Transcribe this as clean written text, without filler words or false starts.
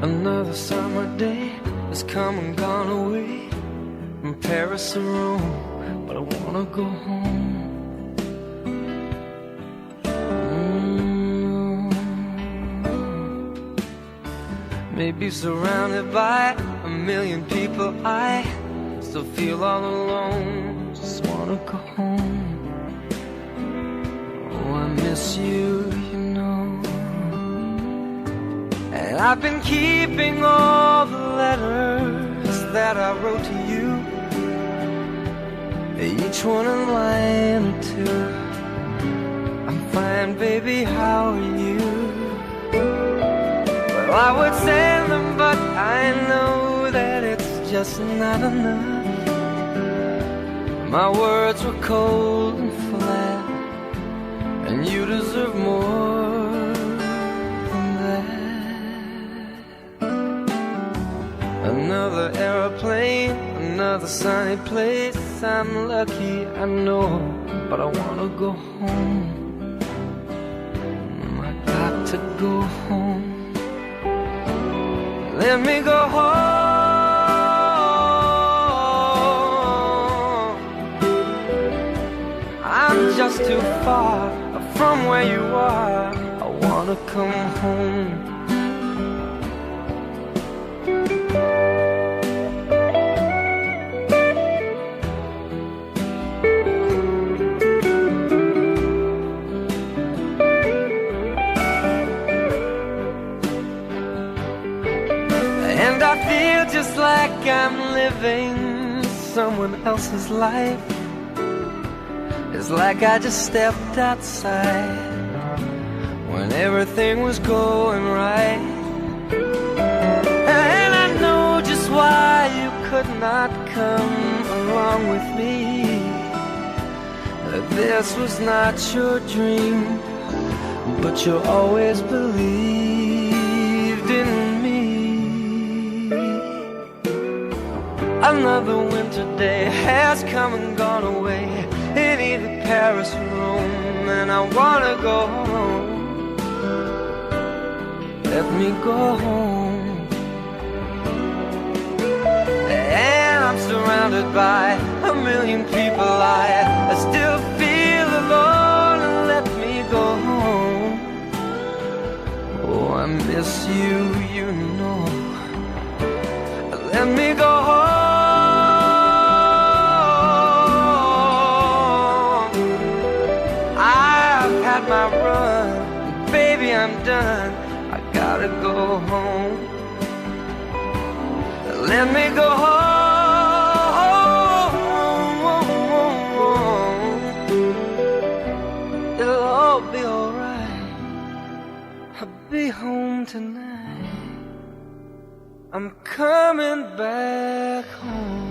Another summer day has come and gone away from Paris or Rome, but I wanna go home. Maybe surrounded by a million people, I still feel all alone. Just wanna go home. Oh, I miss you, you know. And I've been keeping all the letters that I wrote to you, each one a line or two. I'm fine, baby, how are you? Well, I would send them, but I know that it's just not enough. My words were cold and flat, and you deserve more than that. Another aeroplane, another sunny place. I'm lucky, I know, but I wanna go home. I got to go home. Let me go home. I'm just too far from where you are. I wanna come home. And I feel just like I'm living someone else's life. It's like I just stepped outside when everything was going right. And I know just why you could not come along with me. This was not your dream, but you always believed in me. Another winter day has come and gone away in either Paris or Rome, and I wanna go home. Let me go home. And I'm surrounded by a million people. I still feel alone, and let me go home. Oh, I miss you, you know. Let me go home. My run, baby, I'm done. I gotta go home. Let me go home. It'll all be alright. I'll be home tonight. I'm coming back home.